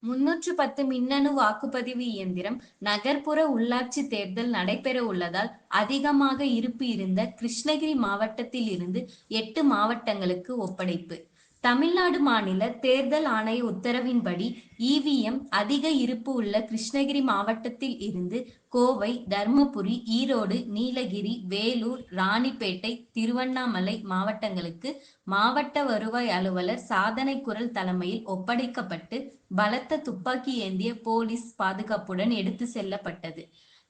310 மின்னணு வாக்குப்பதிவு இயந்திரம் நகர்ப்புற உள்ளாட்சி தேர்தல் நடைபெற உள்ளதால் அதிகமாக இருப்பு இருந்த கிருஷ்ணகிரி மாவட்டத்தில் இருந்து 8 மாவட்டங்களுக்கு ஒப்படைப்பு. தமிழ்நாடு மாநில தேர்தல் ஆணைய உத்தரவின்படி இவிஎம் அதிக இருப்பு உள்ள கிருஷ்ணகிரி மாவட்டத்தில் இருந்து கோவை, தர்மபுரி, ஈரோடு, நீலகிரி, வேலூர், ராணிப்பேட்டை, திருவண்ணாமலை மாவட்டங்களுக்கு மாவட்ட வருவாய் அலுவலர் சாதனை குரல் தலைமையில் ஒப்படைக்கப்பட்டு பலத்த துப்பாக்கி ஏந்திய போலீஸ் பாதுகாப்புடன் எடுத்து செல்லப்பட்டது.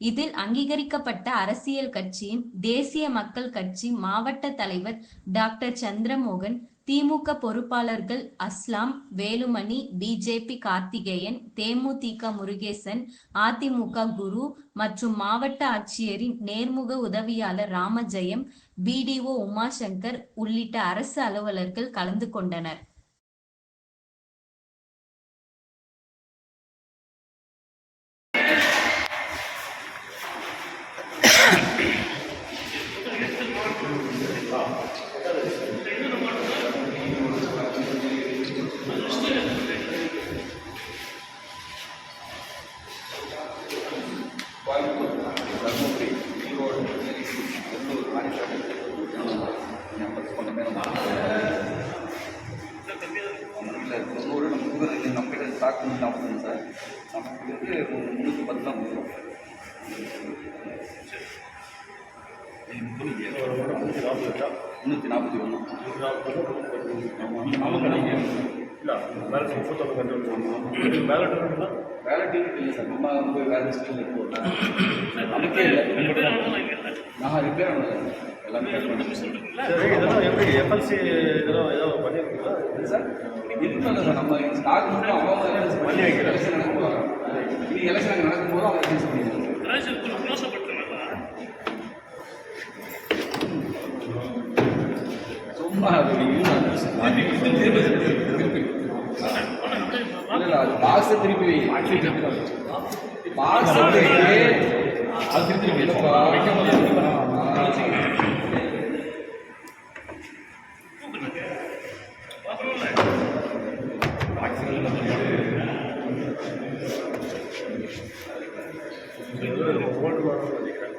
இதில் அங்கீகரிக்கப்பட்ட அரசியல் கட்சியின் தேசிய மக்கள் கட்சி மாவட்ட தலைவர் டாக்டர் சந்திரமோகன், திமுக பொறுப்பாளர்கள் அஸ்லாம், வேலுமணி, பிஜேபி கார்த்திகேயன், தேமுதிக முருகேசன், அதிமுக குரு மற்றும் மாவட்ட ஆட்சியரின் நேர்முக உதவியாளர் ராமஜெயம், பிடிஓ உமாசங்கர் உள்ளிட்ட அரசு அலுவலர்கள் கலந்து கொண்டனர். தர்மபுரி, ஈரோடு, வெள்ளூர், ராணிப்பேட்டை, கொஞ்சம் பேர் இல்லை 90 நம்மகிட்ட ஸ்டாக் 40 சார். நமக்கு 310 தான் கொடுக்குறோம். 341 ಇಲ್ಲ ಬ್ಯಾಲೆಟ್ ಫೋಟೋ ಕಂಡು ಬ್ಯಾಲೆಟ್ வேலட் இல்லை சார். நம்ம போய் வேறு ஸ்கீம் இருக்கோம். நமக்கே இல்லை, நான் ரிப்பேர் ஆனது எல்லாமே சரி. இதெல்லாம் எப்படி எஃப்எல்சி இதெல்லாம் ஏதாவது பண்ணியிருக்கீங்களா சார்? இதுவும் இல்லை சார். நம்ம ஸ்டாக் மட்டும் அவங்க பண்ணி வைக்கிற எலெக்ஷன் நடக்கும்போது இனி எலெக்ஷன் நடக்கும்போது அவங்க சேஞ்ச் பண்ணிடுறாங்க. சும்மா இல்லை அது பாக்ஸை திருப்பி பாக்ஸ் அது திருப்பி வைக்க முடியாது.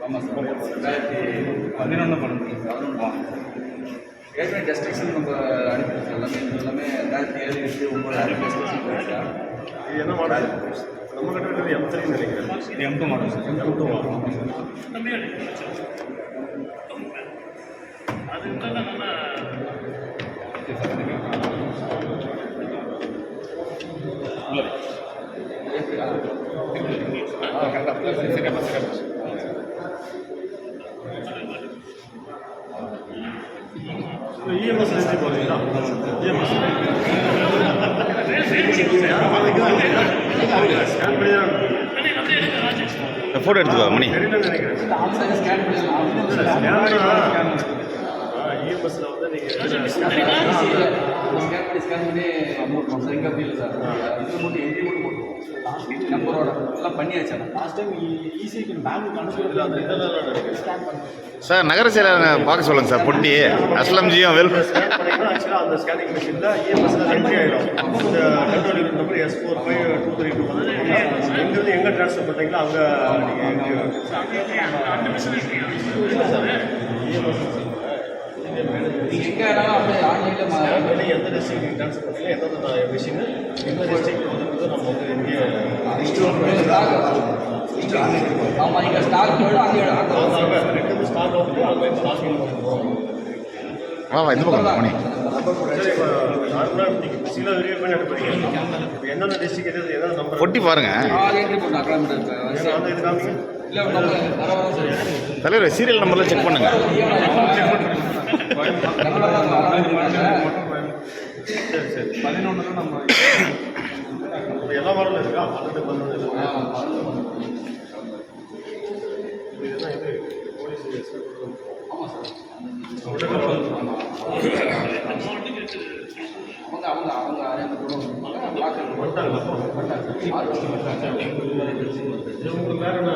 ஆமாம் சார். 2011 பண்ணுறேன் சார். 11 ஏற்கனவே டெஸ்ட்ரக்ஷன் நம்ம அனுப்பிடுச்சு. எல்லாமே 2007, 8, 9 டெஸ்ட்ரக்ஷன் போயிடுச்சா? இது என்ன மாடல்? நம்ம கிட்ட M3 நினைக்கிறேன். இது M2 model sir. M2 EMS எழுதி போகிறீங்களா? இஎம்எஸ் ஸ்கேன் பண்ணி தான் ஃபோட்டோ எடுத்துக்கோ மணி. நினைக்கிறேன் ஸ்கேன் இஎம்எஸ்ல வந்து நீங்கள் ஸ்கேன் பண்ணி அமௌண்ட் பண்ணுறோம் சார். இங்கே அப்படி இல்லை சார். இது மட்டும் என்ட்ரி மட்டும் போட்டுருவோம் நம்பரோட எல்லாம் பண்ணியாச்சு. லாஸ்ட் டைம் ஈஸிக்கு பேங்க் அனுப்பிடுறது அந்த இதெல்லாம் ஸ்கேன் பண்ணி சார் நகர செயலர் பார்க்க சொல்லுங்கள் சார். பொட்டி அஸ்லம்ஜியும் வெல் ஸ்கேன் பண்ணிங்கன்னா ஆக்சுவலாக அந்த ஸ்கேனிங் மிஷினில் இஎம்எஸ்ல என்ட்ரி ஆகிடும். இந்த கண்ட்ரோல் யூனிட் நம்பர் S452322 எங்கேருந்து எங்கே ட்ரான்ஸ்ஃபர் பண்ணுறீங்களோ அங்கே நீங்கள் இல்லை சார். இஎம்எஸ் நீங்கள் எங்கே வேணாலும் அப்படியே ஆன்லைனில் எந்த டிஸ்ட்ரிக்ட் நீங்கள் ட்ரான்ஸ்ஃபர் பண்ணுறீங்க, எந்தெந்த மிஷின் எந்த டிஸ்ட்ரிக்ட் வந்து நம்ம வந்து இங்கே ஆமாம். இங்கே ஸ்டாக் அங்கே ரெண்டு ஸ்டாக் வந்து அங்கே ஸ்டாக் பண்ணுவோம். வா இந்த பக்கம் மணி. நார்மலாக நீங்கள் பிஸியில் வெரிஃபை பண்ணி அனுப்புறீங்க. இப்போ எந்தெந்த டிஸ்ட்ரிக்ட் எது எதாவது நம்பர் பொட்டி பாருங்க. வந்து இது காமிங்க. தலைவர் சீரியல் நம்பர்லாம் செக் பண்ணுங்க. சரி சரி 11 நம்ம எல்லா மாடலும் இருக்கா? 12 இதுதான் இது போலீஸ். ஆமாம் சார். அவங்க அரேஞ்ச் உங்களுக்கு வேறு என்ன